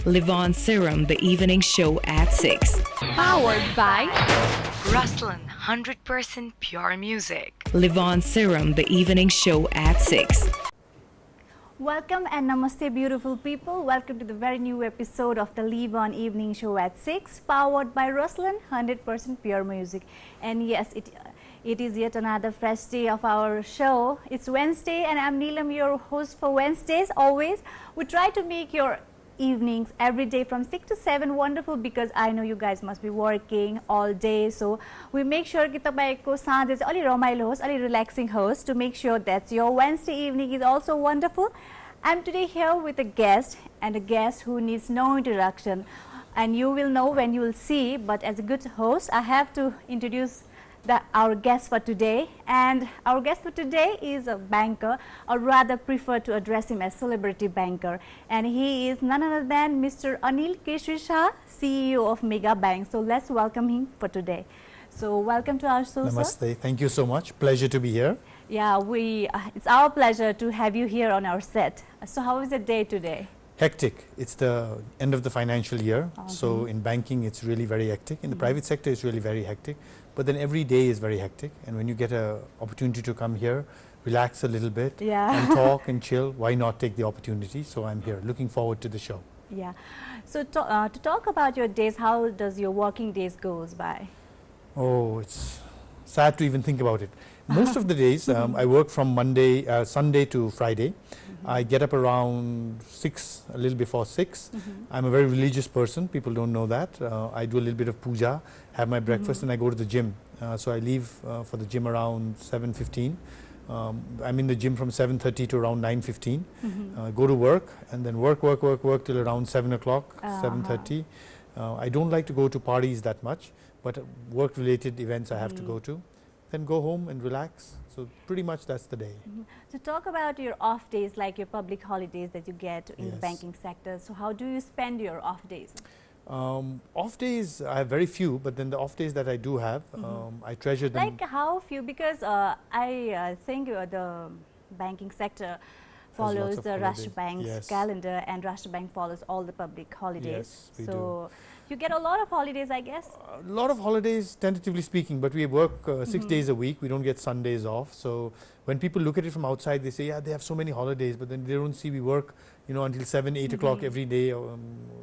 LIVON Serum, the evening show at 6. Powered by RUSLAN, 100% pure music. LIVON Serum, the evening show at 6. Welcome and namaste, beautiful people. Welcome to the very new episode of the LIVON Evening Show at 6, powered by RUSLAN, 100% pure music. And yes, it is yet another fresh day of our show. It's Wednesday and I'm Neelum, your host for Wednesdays. Always, we try to make your evenings every day from 6 to 7 wonderful, because I know you guys must be working all day, so we make sure कि तपाईको साँझ चाहिँ अलि रमाइलो होस्, अलि relaxing होस्, to make sure that your Wednesday evening is also wonderful. I'm today here with a guest, and a guest who needs no introduction, and you will know when you will see. But as a good host, I have to introduce our guest for today, and our guest for today is a banker, or rather prefer to address him as celebrity banker, and he is none other than Mr. Anil Keshari Shah, CEO of Mega Bank. So let's welcome him for today. So welcome to our show, Namaste. Sir. Thank you so much. Pleasure to be here. Yeah, it's our pleasure to have you here on our set. So how is the day today? Hectic. It's the end of the financial year, so in banking it's really very hectic. In the private sector it's really very hectic, but then every day is very hectic, and when you get an opportunity to come here, relax a little bit, and talk and chill, why not take the opportunity? So I'm here, looking forward to the show. Yeah. So to talk about your days, how does your working days goes by? Oh, it's sad to even think about it. Most of the days I work from Sunday to Friday. I get up around 6, a little before 6. I'm a very religious person. People don't know that. I do a little bit of puja, have my breakfast, and I go to the gym. So I leave for the gym around 7:15. I'm in the gym from 7:30 to around 9:15. Go to work, and then work till around 7 o'clock, 7:30. I don't like to go to parties that much, but work-related events I have to go to. Then go home and relax. So pretty much that's the day. So talk about your off days, like your public holidays that you get in the Yes. banking sector. So how do you spend your off days? Off days I have very few, but then the off days that I do have, I treasure them. Like how few? Because I think the banking sector follows of the holidays. Rashtra Bank's Yes. calendar, and Rashtra Bank follows all the public holidays. Yes, we so you get a lot of holidays, I guess. A lot of holidays, tentatively speaking, but we work 6 days a week. We don't get Sundays off. So when people look at it from outside, they say, yeah, they have so many holidays, but then they don't see we work, until 7, 8 o'clock every day.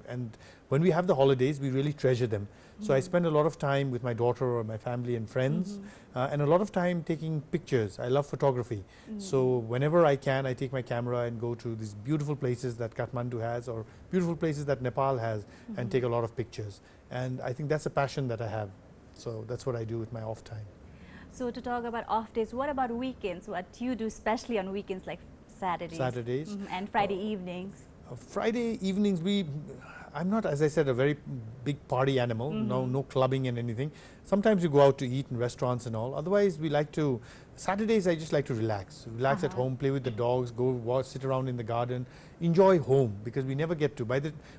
And when we have the holidays, we really treasure them. So I spend a lot of time with my daughter or my family and friends, and a lot of time taking pictures. I love photography. So whenever I can, I take my camera and go to these beautiful places that Kathmandu has, or beautiful places that Nepal has, and take a lot of pictures. And I think that's a passion that I have. So that's what I do with my off time. So to talk about off days, what about weekends? What do you do, especially on weekends like Saturdays? And Friday evenings? Friday evenings, I'm not, as I said, a very big party animal. No clubbing and anything. Sometimes we go out to eat in restaurants and all. Otherwise, we like to. Saturdays, I just like to relax at home, play with the dogs, go walk, sit around in the garden, enjoy home, because we never get to.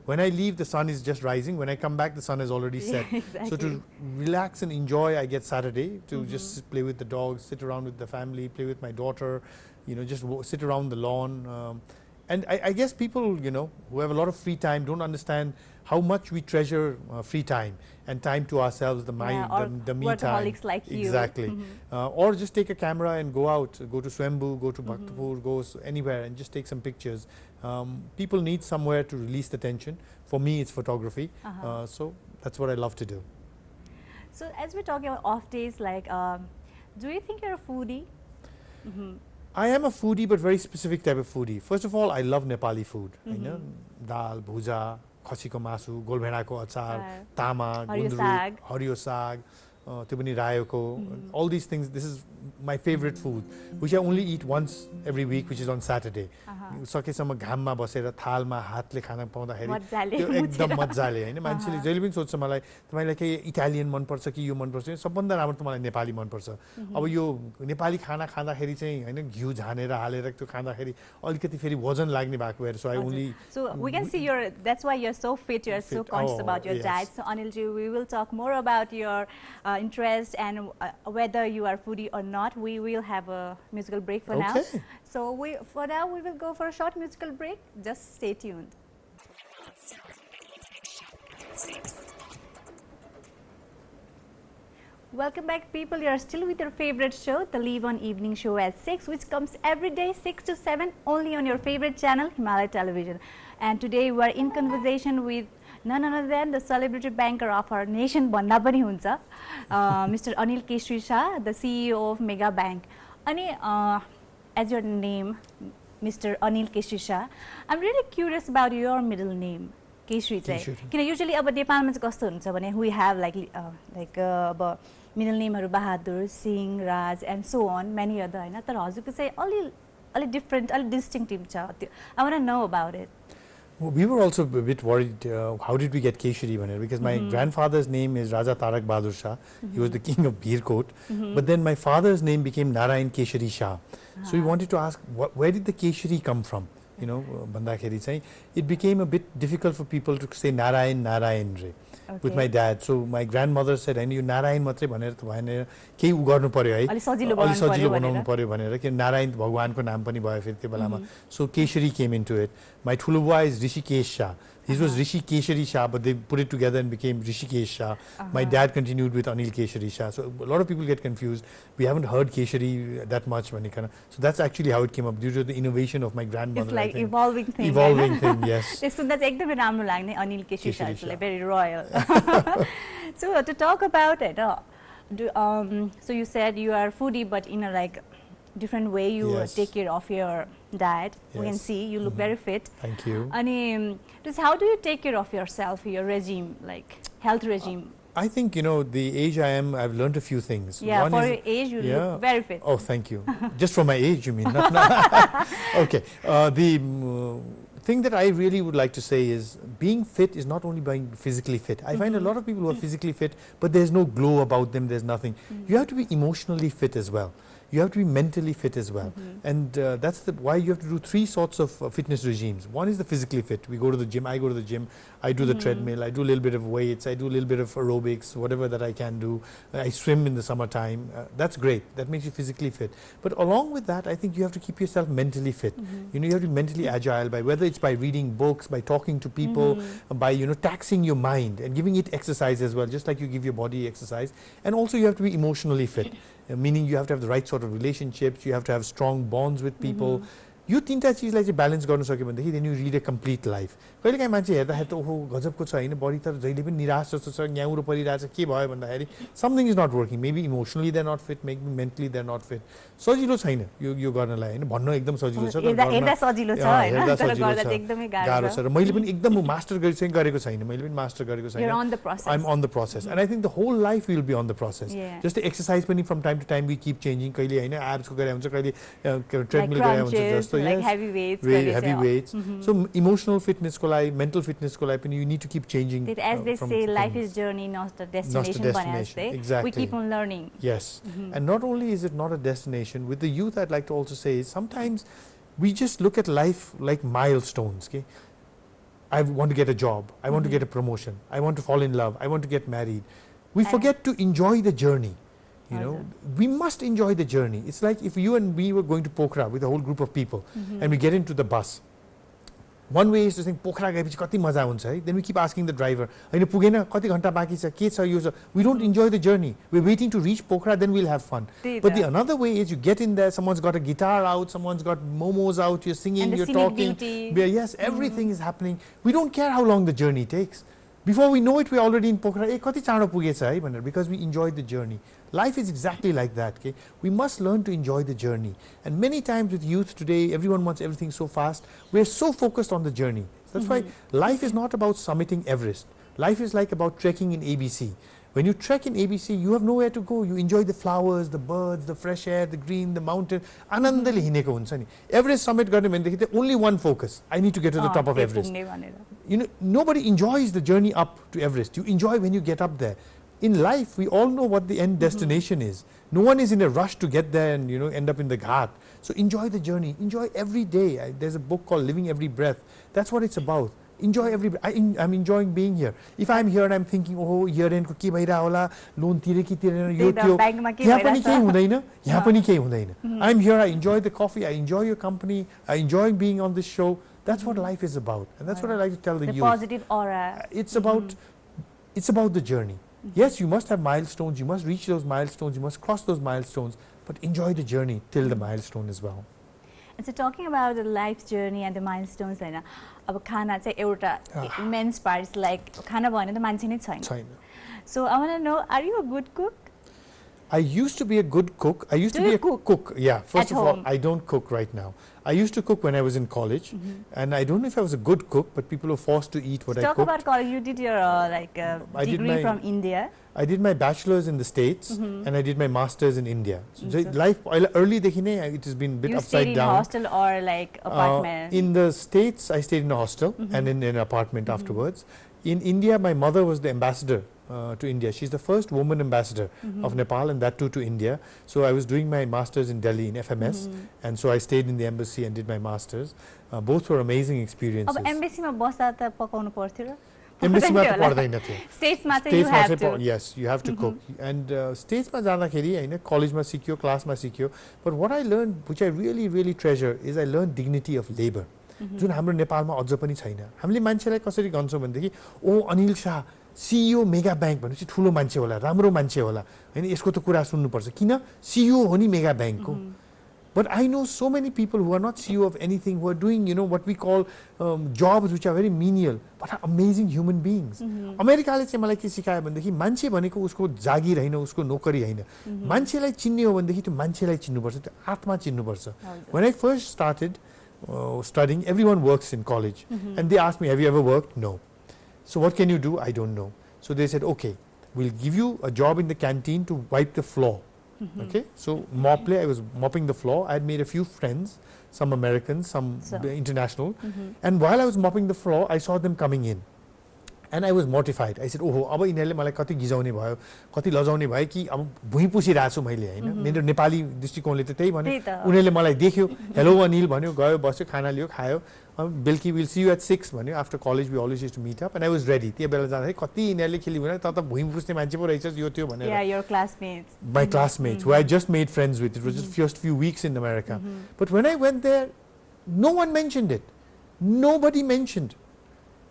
When I leave, the sun is just rising. When I come back, the sun has already set. Exactly. So to relax and enjoy, I get Saturday to just play with the dogs, sit around with the family, play with my daughter, just sit around the lawn. And I guess people, who have a lot of free time don't understand how much we treasure free time and time to ourselves, the mind, the me time. Workaholics like you. Exactly. Or just take a camera and go out, go to Swambhu, go to Bhaktapur, go anywhere and just take some pictures. People need somewhere to release the tension. For me, it's photography. So that's what I love to do. So as we're talking about off days, like, do you think you're a foodie? I am a foodie, but very specific type of foodie. First of all, I love Nepali food. Dal, bhuja, khasiko masu, golbhenako achar, tama, gundruk, hariyo sag, त्यो पनि रायोको, all these things. This is my favorite food, which I only eat once every week, which is on Saturday. सकेसम्म घाममा बसेर थालमा हातले खाना पाउँदाखेरि त्यो एकदम मज्जाले हैन. मान्छेले जहिले पनि सोध्छ मलाई, तपाईलाई के इटालियन मन पर्छ कि यो मन पर्छ? सबभन्दा राम्रो त मलाई नेपाली मन पर्छ. अब यो नेपाली खाना खाँदाखेरि चाहिँ हैन घिउ झानेर हालेर त्यो खाँदाखेरि अलिकति फेरि वजन लाग्ने भएको भएर. So I only. So we can see that's why you're so fit. You're so conscious about your diet. So Anilji, we will talk more about your interest and whether you are foodie or not. We will have a musical break for now. So for now we will go for a short musical break. Just stay tuned. Welcome back, people. You are still with your favorite show, the Live On Evening Show at 6, which comes every day 6 to 7 only on your favorite channel, Himalaya Television. And today we are in conversation with none other than the celebrity banker of our nation, Mr. Anil Keshari Shah, the CEO of Mega Bank. As your name, Mr. Anil Keshari Shah, I'm really curious about your middle name. Keshari. Usually we have middle name Bahadur, Singh, Raj, and so on, many other. But हजुरको चाहिँ अलि different, अलि distinctive छ. I want to know about it. Well, we were also a bit worried, how did we get Keshari Baner? Because my grandfather's name is Raja Tarak Bahadur Shah. He was the king of Birkot. But then my father's name became Narayan Keshari Shah. So we wanted to ask, where did the Keshari come from? You know, Bandakheri chai, it became a bit difficult for people to say Narayan Re. With my dad. So my grandmother said, "And you Narayan matre bhaner ta bhaine kehi u garnu paryo hai, ali sajilo banaunu paryo bhanera ke Narayan bhagwan ko naam pani bhayo feri tyo belama." So Keshari came into it. My thulu bua is Rishikesh Shah. His was Rishi Keshari Shah, but they put it together and became Rishikesh Shah. My dad continued with Anil Keshari Shah. So a lot of people get confused. We haven't heard Keshari that much. So that's actually how it came up, due to the innovation of my grandmother. It's like evolving thing. Evolving thing, yes. So that's ekdamai राम्रो लाग्ने Anil Keshari Shah. It's like very royal. So to talk about it, so you said you are foodie, but in a different way you take care of your diet. We can see you look very fit. Thank you. Just how do you take care of yourself, your regime, like health regime? I think, you know, the age I am, I've learned a few things. Yeah, for your age, you look very fit. Oh, thank you. Just for my age, you mean? Okay. The thing that I really would like to say is, being fit is not only being physically fit. I find a lot of people who are physically fit, but there's no glow about them, there's nothing. You have to be emotionally fit as well. You have to be mentally fit as well. And that's why you have to do 3 sorts of fitness regimes. One is the physically fit. We go to the gym, I go to the gym, I do the treadmill, I do a little bit of weights, I do a little bit of aerobics, whatever that I can do. I swim in the summertime. That's great. That makes you physically fit. But along with that, I think you have to keep yourself mentally fit. You know, you have to be mentally agile, by whether it's by reading books, by talking to people, by, you know, taxing your mind and giving it exercise as well, just like you give your body exercise. And also you have to be emotionally fit. Meaning you have to have the right sort of relationships, you have to have strong bonds with people. You तीनटा चीजलाई चाहिँ balance गर्न सक्यो भनेदेखि then you lead a complete life. कहिलेकाहीँ मान्छे हेर्दाखेरि त ओहो गजबको छ हैन, बडी त जहिले पनि निराश जस्तो छ, न्याउरो परिरहेछ, के भयो भन्दाखेरि something is not working. Maybe emotionally they're not fit, maybe mentally they're not fit. सजिलो छैन यो गर्नलाई हैन, भन्न एकदम सजिलो छ, हेर्दा सजिलो छ हैन, तर गर्दा चाहिँ एकदमै गाह्रो छ। र मैले पनि एकदम मास्टर गरेको छैन, मैले पनि मास्टर गरेको छैन. You're on the process. I'm on the process. And I think the whole life will be on the process. Just the exercise पनि from time to time we keep changing. कहिले हैन abs को गरे हुन्छ, कहिले treadmill गरे हुन्छ जस्तो. Like heavy weights. Heavy weights. So emotional fitness ko lai, mental fitness ko lai pani you need to keep changing. As they say, life is journey, not a destination. Exactly. We keep on learning. Yes. And not only is it not a destination, with the youth I'd like to also say is sometimes we just look at life like milestones. Okay? I want to get a job, I want to get a promotion, I want to fall in love, I want to get married. We forget to enjoy the journey. You know, we must enjoy the journey. It's like if you and me were going to Pokhara with a whole group of people and we get into the bus. One way is to think, Pokhara gaeपछि कति मजा हुन्छ है. Then we keep asking the driver, हैन पुगेन, कति घण्टा बाँकी छ, के छ यो छ. We don't enjoy the journey. We're waiting to reach Pokhara, then we'll have fun. But the another way is you get in there, someone's got a guitar out, someone's got momos out, you're singing, you're talking. Yes, everything is happening. We don't care how long the journey takes. Before we know it, we're already in Pokhara. कति चाँडो पुगेछ है भनेर, because we enjoyed the journey. Life is exactly like that. Okay? We must learn to enjoy the journey. And many times with youth today, everyone wants everything so fast. We're so focused on the journey. That's why life is not about summiting Everest. Life is like about trekking in ABC. When you trek in ABC, you have nowhere to go. You enjoy the flowers, the birds, the fresh air, the green, the mountain. Anandale hineko huncha ni. Everest summit गर्ने भनेदेखि only one focus. I need to get to the top of Everest. You know, nobody enjoys the journey up to Everest. You enjoy when you get up there. In life, we all know what the end destination is. No one is in a rush to get there and, you know, end up in the ghat. So enjoy the journey. Enjoy every day. There's a book called Living Every Breath. That's what it's about. Enjoy every breath. I'm enjoying being here. If I'm here and I'm thinking, oh, year-end ko ke bhaira hola, loan tire ki tire yo tyo. Yaha pani kehi hudaina. Yaha pani kehi hudaina. I'm here. I enjoy the coffee. I enjoy your company. I enjoy being on this show. That's what life is about, and that's what I like to tell the youth. The positive aura. It's about the journey. Yes, you must have milestones, you must reach those milestones, you must cross those milestones, but enjoy the journey till the milestone as well. And so talking about the life's journey and the milestones, अब खाना चाहिँ एउटा immense part is like खाना भने त मान्छे नै छैन. So I want to know, are you a good cook? I used to be a good cook. I used to be a cook. Yeah, first of all, I don't cook right now. I used to cook when I was in college, and I don't know if I was a good cook, but people were forced to eat what I cooked. Talk about college. You did your degree from India. I did my bachelor's in the States, and I did my master's in India. So life early it has been a bit upside down. You stayed in a hostel or like apartment? In the States, I stayed in a hostel and in an apartment afterwards. In India, my mother was the ambassador to India. She's the first woman ambassador of Nepal, and that too to India. So I was doing my master's in Delhi in FMS, and so I stayed in the embassy and did my master's. Both were amazing experiences. अब embassy मा बस्दा त पकाउनु पर्थ्यो र? Embassy मा त पर्दैन थियो. States मा चाहिँ you have to. Yes, you have to cook. And States मा जाँदाखेरि हैन college मा सिक्यो, class मा सिक्यो. But what I learned, which I really treasure, is I learned dignity of labor. जुन हाम्रो नेपालमा अझ पनि छैन. हामीले मान्छेलाई कसरी गन्छौं भन्देखि ओ Anil Shah CEO mega bank भनेपछि ठुलो मान्छे होला, राम्रो मान्छे होला हैन, यसको त कुरा सुन्नुपर्छ. किन? CEO हो नि mega बैंकको. But I know so many people who are not CEO of anything, who are doing, what we call jobs which are very menial, but are amazing human beings. अमेरिकाले चाहिँ मलाई के सिकायो भनेदेखि मान्छे भनेको उसको जागिर हैन, उसको नोकरी हैन. मान्छेलाई चिन्ने हो भनेदेखि त्यो मान्छेलाई चिन्नुपर्छ, त्यो आत्मा चिन्नुपर्छ. When I first started studying, everyone works in college, and they asked me, have you ever worked? No. So what can you do? I don't know. So they said, okay, we'll give you a job in the canteen to wipe the floor. Okay, so I was mopping the floor. I had made a few friends, some Americans, some international, and while I was mopping the floor, I saw them coming in, and I was mortified. I said, oh, अब यिनीहरुले मलाई कति गिजाउने भयो, कति लजाउने भयो कि अब भुइँ पुसिरहेछु मैले हैन. मेरो नेपाली दृष्टिकोणले त त्यही भन्यो. उनीहरुले मलाई देख्यो, हेलो अनिल भन्यो, गयो बस्यो, खाना लियो, खायो. Belki, we'll see you at 6 भन्यो. After college we always used to meet up, and I was ready. त्यो बेला जाँदाखेरि कति यिनीहरुले खेली भने त भुइँ पुस्ने मान्छे पो रहेछ यो त्यो भनेर. Yeah, your classmates. My classmates, who I just made friends with. It was just first few weeks in America. But when I went there, no one mentioned it. Nobody mentioned.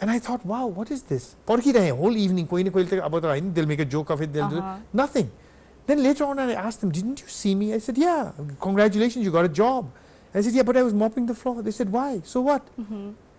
And I thought, wow, what is this? पर्खिरहे whole evening. कोही न कोहीले अब त हैन, they'll make a joke of it. They'll do nothing. Then later on I asked them, didn't you see me? I said, yeah, congratulations, you got a job. I said, yeah, but I was mopping the floor. They said, why? So what?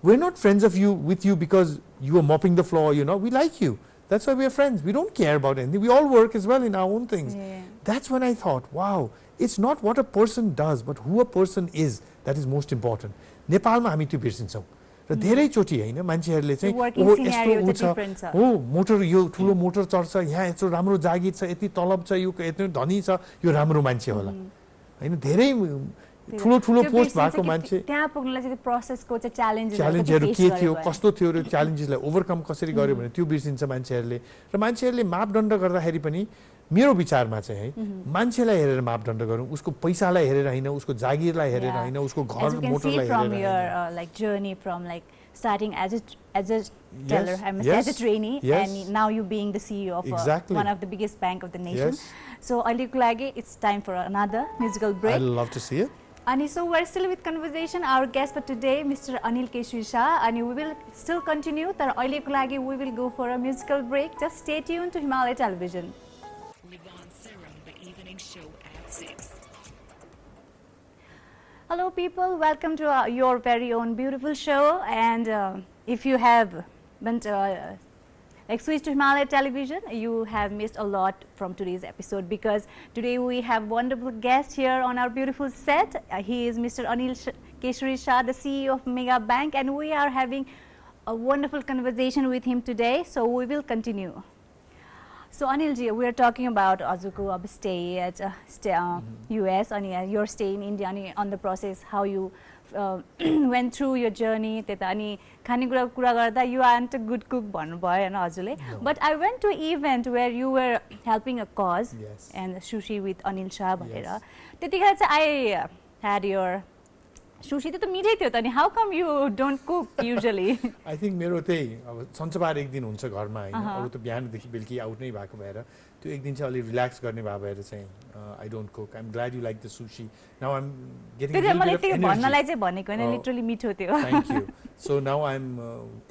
We're not friends with you because you were mopping the floor, we like you. That's why we're friends. We don't care about anything. We all work as well in our own things. Yeah. That's when I thought, wow, it's not what a person does, but who a person is that is most important. नेपालमा हामी त्यो बिर्सिन्छौं. र धेरै चोटी हैन मान्छेहरुले चाहिँ ओ यस्तो हो motor यो ठुलो motor चढ्छ, यहाँ यस्तो राम्रो जागिर छ, यति तलब छ, यो यति धनी छ, यो राम्रो मान्छे होला. हैन धेरै ठुलो पोस्ट भएको मान्छे त्यहाँ पुग्नलाई चाहिँ प्रोसेसको चाहिँ च्यालेन्जहरु के थियो, कस्तो थियो, र च्यालेन्जेसलाई ओभरकम कसरी गर्यो भने त्यो बिर्सिन्छ मान्छेहरुले. र मान्छेहरुले मापदण्ड गर्दाखेरि पनि मेरो विचारमा चाहिँ है मान्छेलाई हेरेर मापदण्ड गरौँ, उसको पैसालाई हेरेर हैन, उसको जागिरलाई हेरेर हैन, उसको घर मोटरलाई हेरेर. From your like journey from like starting as a teller, as a trainee, and now you being the CEO of one of the biggest bank of the nation. So अहिलेको लागि it's time for another musical break. I'd love to see it. And so we're still with conversation. Our guest for today, Mr. Anil Keshari Shah, and we will still continue. But we will go for a musical break. Just stay tuned to Himalaya Television. The evening show at 6. Hello, people. Welcome to your very own beautiful show. And if you have been switched to Himalaya Television, you have missed a lot from today's episode, because today we have wonderful guest here on our beautiful set. He is Mr. Anil Keshari Shah, the CEO of Mega Bank, and we are having a wonderful conversation with him today. So we will continue. So Anil ji, we are talking about Azuku stay at US, and your stay in India, and on the process how you went through your journey. Ani khanekura kura garda you aren't a good cook भन्नु भयो हैन हजुरले. But I went to an event where you were helping a cause and sushi with Anil Shah भनेर. त्यतिखेर चाहिँ I had your sushi त मिठै थियो त नि how come you don't cook usually I think मेरो त्यही अब सञ्चबार एक दिन हुन्छ घरमा हैन अरु त बिहानदेखि बेलुकी आउट नै भएको भएर त्यो एक दिन चाहिँ अलि रिल्याक्स गर्ने भएर चाहिँ I don't cook I am glad you like the sushi now I M getting त्यो मलाई त्यो भन्नलाई चाहिँ भनेको हैन लिटरली मिठो थियो thank you so now I am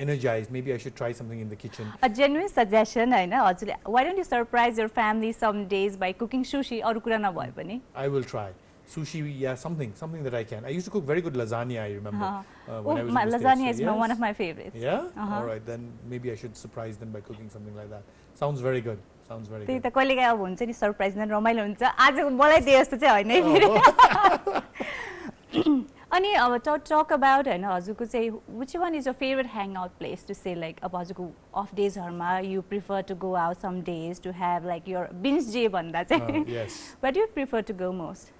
energised maybe I should try something in the kitchen a genuine suggestion हैन हजुरले why don't you surprise your family some days by cooking sushi अरु कुरा नभए पनि I will try sushi, yeah, something that I can. I used to cook very good lasagna, I remember. When I was in the lasagna States, is one of my favorites. Yeah? All right, then maybe I should surprise them by cooking something like that. Sounds very good. Sounds very good. त्यही त कहिलेकाहीँ अब हुन्छ नि surprise नै रमाइलो हुन्छ आज मलाई दिए जस्तो चाहिँ होइन फेरि अनि अब टक अबाउट हैन हजुरको चाहिँ which one is your favorite hangout place to say like अब हजुरको of डेजहरुमा you prefer to go out some days to have like your binge day भन्दा चाहिँ yes. Where do you prefer to go most?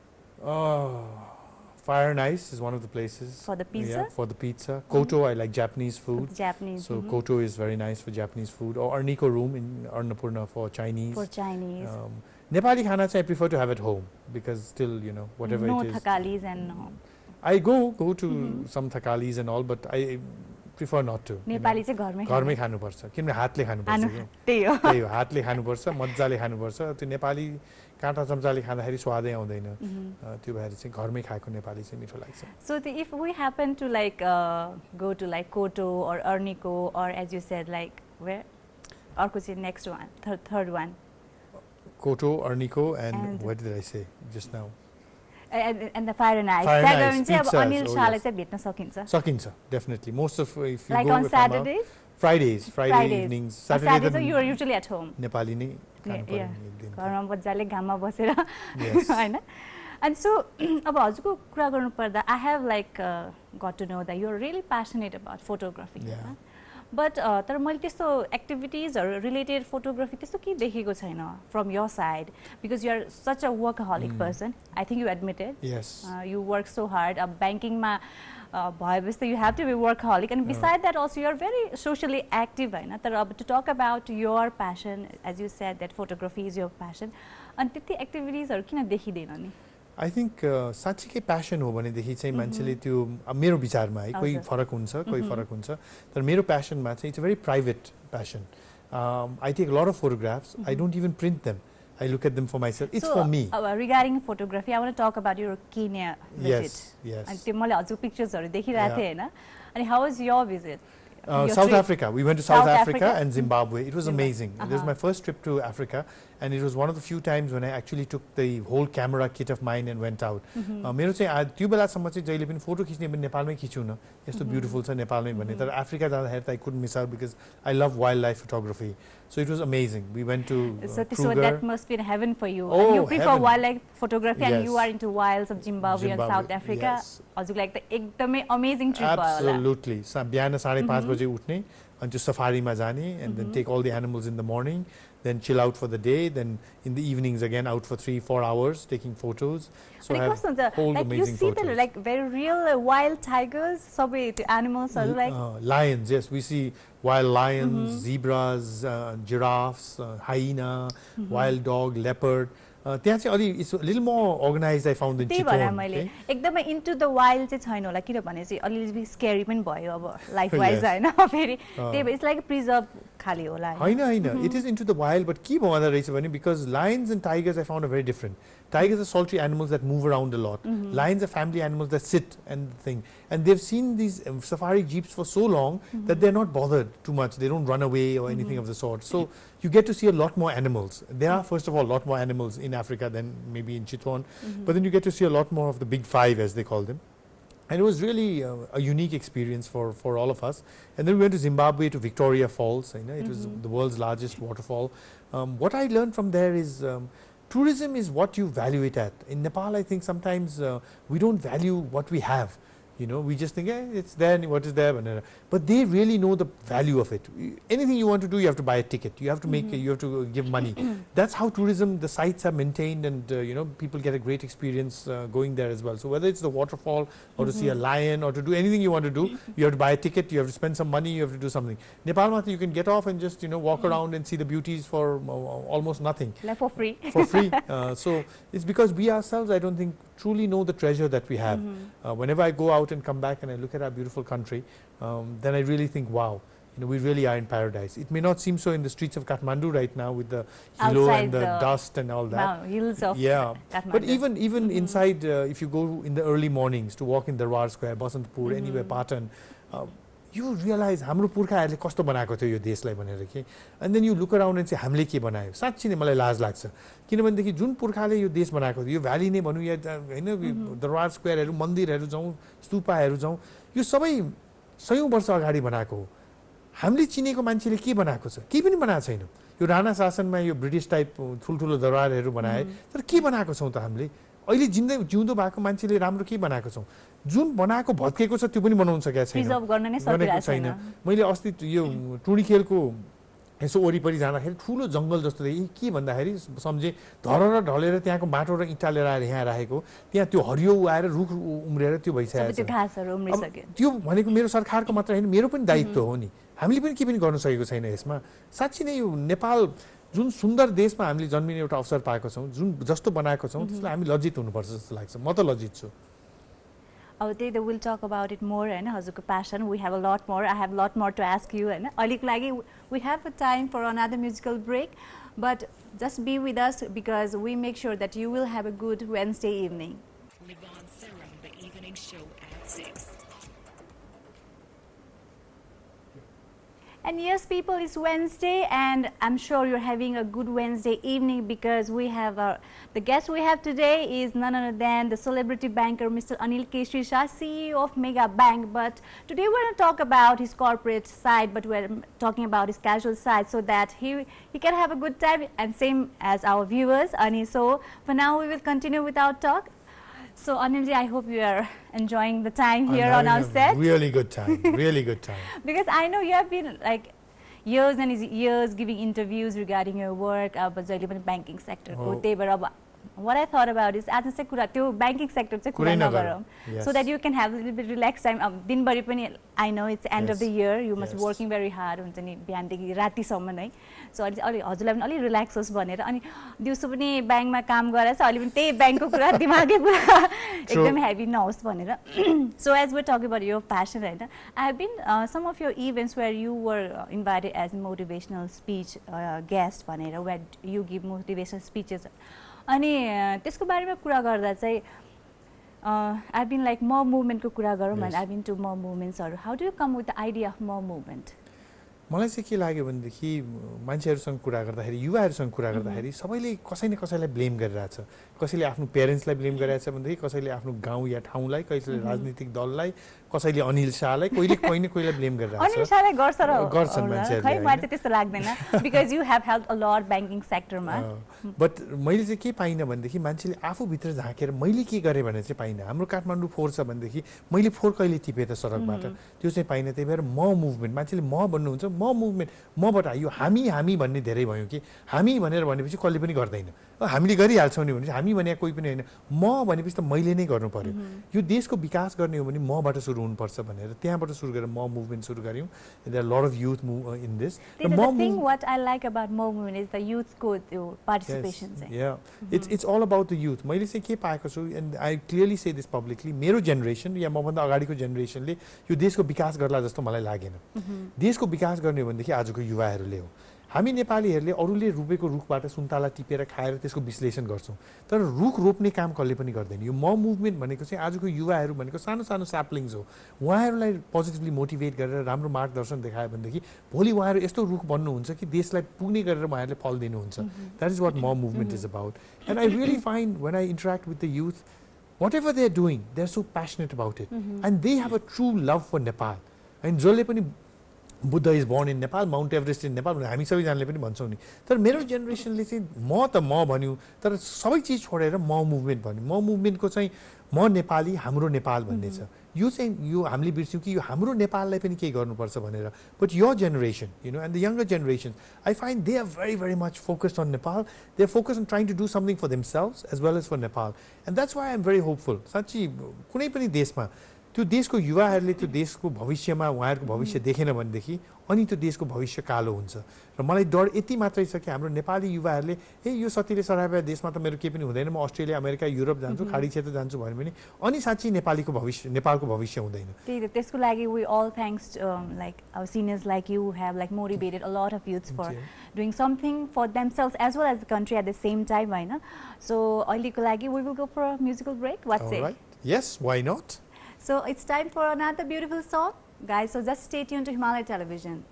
Fire and Ice is one of the places. For the pizza? Yeah, for the pizza. Koto, I like Japanese food. Japanese. So Koto is very nice for Japanese food. Or Arniko Room in Annapurna for Chinese. For Chinese. Nepali khana I prefer to have at home because still, you know, whatever no it is. No thakalis and no. I go to some thakalis and all, but I prefer not to. Nepali चाहिँ घरमै खानु पर्छ किनभने हातले खानु पर्छ त्यही हो हातले खानु पर्छ मज्जाले खानु पर्छ त्यो नेपाली काँटा चम्चाले खाँदाखेरि स्वादै आउँदैन त्यो भएर चाहिँ घरमै खाएको नेपाली चाहिँ मिठो लाग्छ So if we happen to like go to like Koto or Arniko or as you said like where अर्को चाहिँ next one third one Koto Arniko and what did I say just now and the Fire and Ice pizzas, चाहिँ अब अनिल शाहलाई चाहिँ भेट्न सकिन्छ definitely most of if you like go on Saturdays Friday evenings Saturdays you are usually at home Nepali नै खानु पर्यो घरमा मज्जाले घाममा बसेर हैन and so अब हजुरको कुरा गर्नु पर्दा I have like got to know that you are really passionate about photography but तर मैले त्यस्तो एक्टिभिटीजहरु रिलेटेड फोटोग्राफी त्यस्तो के देखेको छैन from your side because you are such a workaholic person I think you admitted yes you work so hard banking ma भएपछि you have to be workaholic and beside that also you are very socially active हैन तर अब to talk about your passion as you said that photography is your passion अनि त्यति एक्टिभिटीजहरु किन देखिदैन नि I think साच्चै प्यासन हो भनेदेखि चाहिँ मान्छेले त्यो मेरो विचारमा है कोही फरक हुन्छ तर मेरो प्यासनमा चाहिँ it's a very private passion I take a lot of photographs I don't even print them I look at them for myself it's for me regarding photography I want to talk about your Kenya visit yes अनि त्यो मैले हजुरको पिक्चर्सहरु देखिरहेको थिए हैन अनि how was your visit South Africa. We went to South Africa and Zimbabwe. It was amazing. This was my first trip to Africa, and it was one of the few times when I actually took the whole camera kit of mine and went out. मेरो चाहिँ त्यो बेलासम्म चाहिँ जहिले पनि photo खिच्ने पनि नेपालमै खिच्छु न यस्तो ब्युटिफुल छ नेपालमै भन्ने तर अफ्रिका जाँदाखेरि त I couldn't miss out because I love wildlife photography. So it was amazing. We went to so that must be heaven for you. And you prefer wildlife photography and you are into wilds of Zimbabwe and South Africa. हजुर like the एकदमै amazing trip भयो होला. Absolutely. बिहान 5:30 बजे उठ्ने अनि त्यो सफारीमा जाने and then take all the animals in the morning then chill out for the day then in the evenings again out for 3-4 hours taking photos so have whole like you see the like very real wild tigers सबै त्यो animals are like lions yes we see wild lions zebras giraffes hyena wild dog leopard त्यहाँ चाहिँ अलि it's little more organised I found in Chitwan त्यही भएर मैले एकदमै into the wild चाहिँ छैन होला किनभने चाहिँ अलिअलि स्केरी पनि भयो अब लाइफ वाइज हैन फेरि त्यही इट्स लाइक प्रिजर्भ खाली होला हैन it is into the wild but के भन्दो रहेछ भने because lions and tigers I found a very different Tigers are salty animals that move around a lot. Lions are family animals that sit and thing. And they've seen these safari jeeps for so long that they're not bothered too much. They don't run away or anything of the sort. So you get to see a lot more animals. There are, first of all, a lot more animals in Africa than maybe in Chitwan. But then you get to see a lot more of the big five, as they call them. And it was really a unique experience for all of us. And then we went to Zimbabwe to Victoria Falls. You know, it was the world's largest waterfall. What I learned from there is tourism is what you value it at. In Nepal, I think sometimes we don't value what we have. You know, we just think, it's there, what is there? But they really know the value of it. Anything you want to do, you have to buy a ticket. You have to make, you have to give money. That's how tourism, the sites are maintained and, you know, people get a great experience going there as well. So whether it's the waterfall or to see a lion or to do anything you want to do, you have to buy a ticket, you have to spend some money, you have to do something. Nepal, you can get off and just, you know, walk around and see the beauties for almost nothing. Like for free. For free. So it's because we ourselves, I don't think, truly know the treasure that we have. Whenever I go out out and come back and I look at our beautiful country, then I really think, wow, we really are in paradise. It may not seem so in the streets of Kathmandu right now with the hilo and the dust and all that. Hills of Kathmandu. But even inside, if you go in the early mornings to walk in Darbar Square, Basantpur, anywhere, Patan, you realize हाम्रो पुर्खाहरूले कस्तो बनाएको थियो यो देशलाई भनेर के, and then you look around and say हामीले के बनायो. साच्चै नै मलाई लाज लाग्छ किनभनेदेखि जुन पुर्खाले यो देश बनाएको थियो, यो भ्याली नै भनौँ या हैन दरबार स्क्वायरहरू, मन्दिरहरू जाउँ, स्तूपाहरू जाउँ, यो सबै सयौं वर्ष अगाडि बनाएको हो. हामीले चिनेको मान्छेले के बनाएको छ? केही पनि बनाएको छैन. यो राणा शासनमा यो ब्रिटिश टाइप ठुल्ठुलो दरबारहरू बनाए, तर के बनाएको छौँ त हामीले? अहिले जिउँदो भएको मान्छेले राम्रो के बनाएको छौँ? जुन बनाएको भत्केको छ त्यो पनि बनाउन सकेको छैन. प्रिजर्भ गर्न नै सकिरहेको छैन. मैले अस्ति यो टुडी खेलको यसो वरिपरि जाँदाखेरि ठुलो जङ्गल जस्तो देखेँ. के भन्दाखेरि सम्झे धरर ढलेर त्यहाँको माटो र इँटा लिएर आएर यहाँ राखेको, त्यहाँ त्यो हरियो आएर रुख उम्रेर त्यो भइसकेको छ. त्यो भनेको मेरो सरकारको मात्र होइन, मेरो पनि दायित्व हो नि. हामीले पनि के पनि गर्न सकेको छैन यसमा. साँच्चै नै यो नेपाल जुन सुन्दर देशमा हामीले जन्मिने एउटा अवसर पाएको छौँ, जुन जस्तो बनाएको छौँ, त्यसलाई हामी लज्जित हुनुपर्छ जस्तो लाग्छ. म त लज्जित छु. We'll talk about it more and Hazuko passion. We have a lot more. I have a lot more to ask you. And we have a time for another musical break, but just be with us because we make sure that you will have a good Wednesday evening. LIVON-THE, the evening show at 6. And yes, people, it's Wednesday and I'm sure you're having a good Wednesday evening because we have the guest we have today is none other than the celebrity banker Mr. Anil Keshari Shah, CEO of Mega Bank. But today we're going to talk about his corporate side, but we're talking about his casual side so that he can have a good time and same as our viewers. So for now we will continue with our talk. So Anilji, I hope you are enjoying the time here on our set. Really good time, really good time. Because I know you have been like years and years giving interviews regarding your work, but banking sector. What I thought about is as a banking sector so that you can have a little bit relaxed time. I know it's the end of the year, you must be working very hard. So हजुरलाई पनि अलि relax होस् भनेर अनि दिउँसो पनि बैंकमा काम गरेछ अहिले पनि त्यही बैंकको कुरा दिमागै पुरा एकदम हेभी नहोस् भनेर. So as we're talking about your passion right now, I have been some of your events where you were invited as motivational speech guest भनेर where you give motivational speeches. अनि त्यसको बारेमा कुरा गर्दा चाहिँ I've been like more movement को कुरा गरौँ भने I've been to more movements. How do you come with the idea of more movement? मलाई चाहिँ के लाग्यो भनेदेखि मान्छेहरुसँग कुरा गर्दाखेरि युवाहरुसँग कुरा गर्दाखेरि सबैले कसै न कसैलाई ब्लेम गरिरहेछ. कसैले आफ्नो पेरेन्ट्सलाई ब्लेम गरिरहेछ भनेदेखि कसैले आफ्नो गाउँ या ठाउँलाई, कसैले राजनीतिक दललाई, कसैले अनिल शाहलाई, कोहीले ब्लेम गरिरहेछ. अनिल शाहलाई गर्छन् मान्छेहरुले. खै मलाई चाहिँ त्यस्तो लाग्दैन because you have helped a lot banking sector मा. बट मैले चाहिँ के पाइन भनेदेखि मान्छेले आफू भित्र झाकेर मैले के गरे भने चाहिँ पाइन. हाम्रो काठमाडौँ फोहोर छ भनेदेखि मैले फोहोर कहिले टिपे त सडकबाट त्यो चाहिँ पाइन. त्यही भएर म मुभमेन्ट मान्छेले म भन्नुहुन्छ म मुभमेन्ट मबाट यो हामी भन्ने धेरै भयो कि हामी भनेर भनेपछि कसले पनि गर्दैन. हामीले गरिहाल्छौँ नि भनेपछि हामी भने कोही पनि होइन. म भनेपछि त मैले नै गर्नु पर्यो. यो देशको विकास गर्ने हो भने मबाट सुरु हुनुपर्छ भनेर त्यहाँबाट सुरु गरेर म मुभमेन्ट सुरु गर्यौँ. There are a lot of youth in this. The thing what I like about more movement is the youth को participation. Yeah, it's all about the youth. मैले चाहिँ के पाएको छु and I clearly say this publicly. मेरो generation या मभन्दा अगाडिको जेनेरेसनले यो देशको विकास गर्ला जस्तो मलाई लागेन. देशको विकास गर्ने हो भनेदेखि आजको युवाहरूले हो. हामी नेपालीहरूले अरूले रोपेको रुखबाट सुन्तला टिपेर खाएर त्यसको विश्लेषण गर्छौं. तर रुख रोप्ने काम कसले पनि गर्दैन. यो म मुभमेन्ट भनेको चाहिँ आजको युवाहरू भनेको सानो सानो स्याप्लिङ्स हो. उहाँहरूलाई पोजिटिभली मोटिभेट गरेर राम्रो मार्गदर्शन देखायो भनेदेखि भोलि उहाँहरू यस्तो रुख बन्नुहुन्छ कि देशलाई पुग्ने गरेर उहाँहरूले फल दिनुहुन्छ. That is what म movement is about. And I really find when I interact with the youth, whatever they are doing, they are so passionate about it. And they have a true love for Nepal. And जसले पनि Buddha is born in Nepal, Mount Everest in Nepal, हामी सबैजनाले पनि भन्छौँ नि. तर मेरो जेनेरेसनले चाहिँ म भन्यो तर सबै चिज छोडेर म मुभमेन्ट भन्यो. म मुभमेन्टको चाहिँ म नेपाली हाम्रो नेपाल भन्ने छ. यो चाहिँ यो हामीले बिर्स्यौँ कि यो हाम्रो नेपाललाई पनि केही गर्नुपर्छ भनेर. But your generation, and the younger generation, I find they are very, very much focused on Nepal. They are focused on trying to do something for themselves as well as for Nepal. And that's why I'm very hopeful. साँच्चै कुनै पनि देशमा त्यो देशको युवाहरूले त्यो देशको भविष्यमा उहाँहरूको भविष्य देखेन भनेदेखि अनि त्यो देशको भविष्य कालो हुन्छ र मलाई डर यति मात्रै छ कि हाम्रो नेपाली युवाहरूले यो सतीले सरापा देशमा त मेरो केही पनि हुँदैन म अस्ट्रेलिया अमेरिका युरोप जान्छु खाडी क्षेत्र जान्छु भन्यो भने अनि साँच्चै नेपालको भविष्य हुँदैन त्यही त्यसको लागि we all thanks like our seniors like you have like motivated a lot of youths for doing something for themselves as well as the country at the same time Hahn so अहिलेको लागि we will go for a musical break what say right. Yes, why not? So it's time for another beautiful song guys so just stay tuned to Himalaya Television.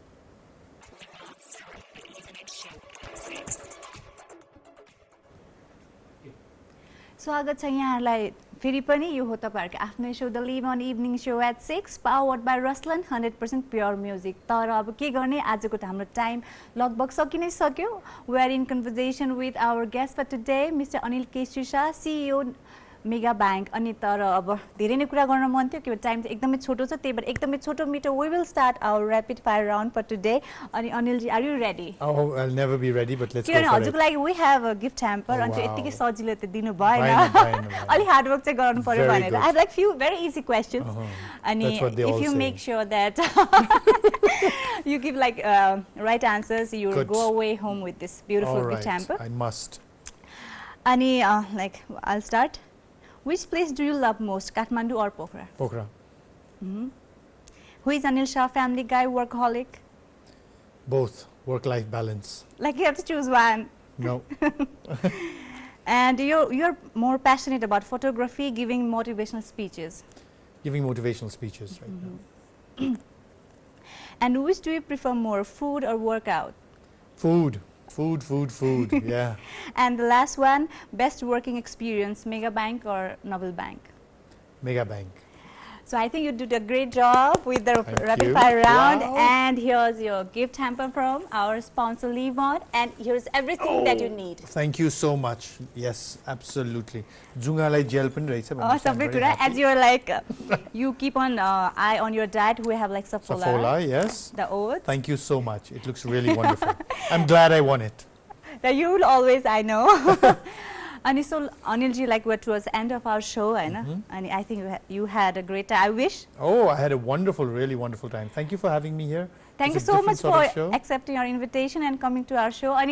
स्वागत छ यहाँहरुलाई फेरि पनि यो हो तपाईहरुको आफ्नै show the live on evening show at 6 powered by Ruslan 100% pure music तर अब के गर्ने आजको त हाम्रो टाइम लगभग सकिनै सक्यो we are in conversation with our guest for today Mister Anil Keshari Shah CEO Mega Bank अनि तर अब धेरै नै कुरा गर्न मन थियो कि टाइम चाहिँ एकदमै छोटो छ त्यही भएर एकदमै छोटो मिटो we will start our rapid fire round for today अनि Anil ji are you ready I'll never be ready but let's go for it. हजुरको लागि we have a gift hamper अनि यतिकै सजिलो त दिनु भएन अलि हार्ड वर्क चाहिँ गर्नु पर्यो भनेर I like few very easy questions अनि if you make sure that you give like right answers you will go away home with this beautiful gift hamper I must ani like I'll start which place do you love most Kathmandu or Pokhara who is Anil Shah family guy workaholic both work life balance like you have to choose one no and you're more passionate about photography giving motivational speeches right now and which do you prefer more food or workout food yeah and the last one best working experience mega bank or novel bank mega bank so I think you did a great job with the rapid fire round and here's your gift hamper from our sponsor LIVON and here's everything that you need thank you so much yes absolutely junga lai gel pani rahicha bhannu sabai kura as you're like you keep on eye on your diet we have like Safola yes the oats thank you so much it looks really wonderful I'm glad I won it that you will always I know and so Anil ji like we're towards the end of our show and I think you had a great time I wish I had a really wonderful time thank you for having me here thank you so much for accepting our invitation and coming to our show and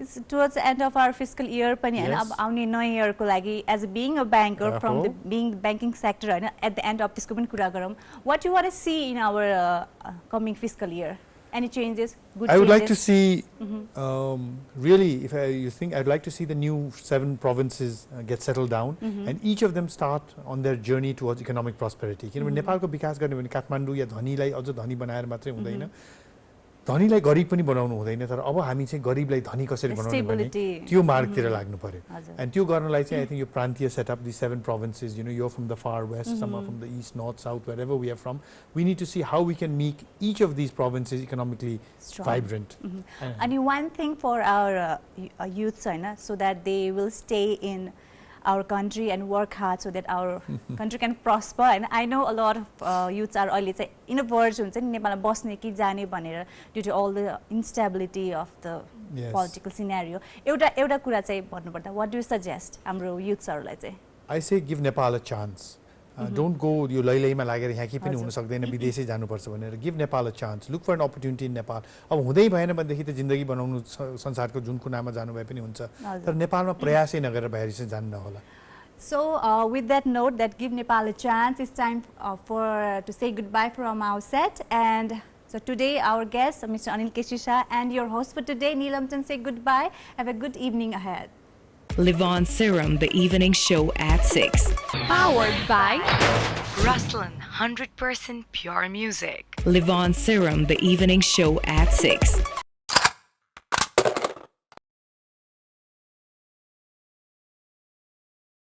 it's towards the end of our fiscal year pani हैन अब आउने नयाँ year को लागि as being a banker from the being banking sector Hahn at the end of त्यसको पनि कुरा गरौँ what you want to see in our coming fiscal year any changes good I would changes? like to see really if you think I'd like to see the new 7 provinces get settled down and each of them start on their journey towards economic prosperity किनभने नेपालको विकास गर्ने भने काठमाडौँ या धनीलाई अझ धनी बनाएर मात्रै हुँदैन धनीलाई गरिब पनि बनाउनु हुँदैन तर अब हामी चाहिँ गरिबलाई धनी कसरी बनाउने भने त्यो मार्गतिर लाग्नु पर्यो and त्यो गर्नलाई चाहिँ I think यो प्रान्तीय setup these 7 provinces you know you're from the far west some are from the east north south wherever we are from we need to see how we can make each of these provinces economically vibrant and one thing for our youths so that they will stay in our country and work hard so that our country can prosper and I know a lot of youths are अहिले चाहिँ in a verge हुन्छ नि नेपालमा बस्ने कि जाने भनेर due to all the instability of the political scenario एउटा कुरा चाहिँ भन्नुपर्दा what do you suggest हाम्रो youthsहरुलाई चाहिँ I say give Nepal a chance don't go यो लैलैमा लागेर यहाँ के पनि हुन सक्दैन विदेशै जानुपर्छ भनेर give Nepal a chance look for an opportunity in Nepal अब हुँदै भएन भनेदेखि त जिन्दगी बनाउनु संसारको जुन कुनामा जानु भए पनि हुन्छ तर नेपालमा प्रयासै नगरेर बाहिर चाहिँ जानु नहोला So with that note that give Nepal a chance it's time to say goodbye from our set and so today our guest Mr. Anil Keshari Shah and your host for today Neelum say goodbye have a good evening ahead LIVON Serum, the evening show at 6. Powered by RUSLAN, 100% pure music. LIVON Serum, the evening show at 6.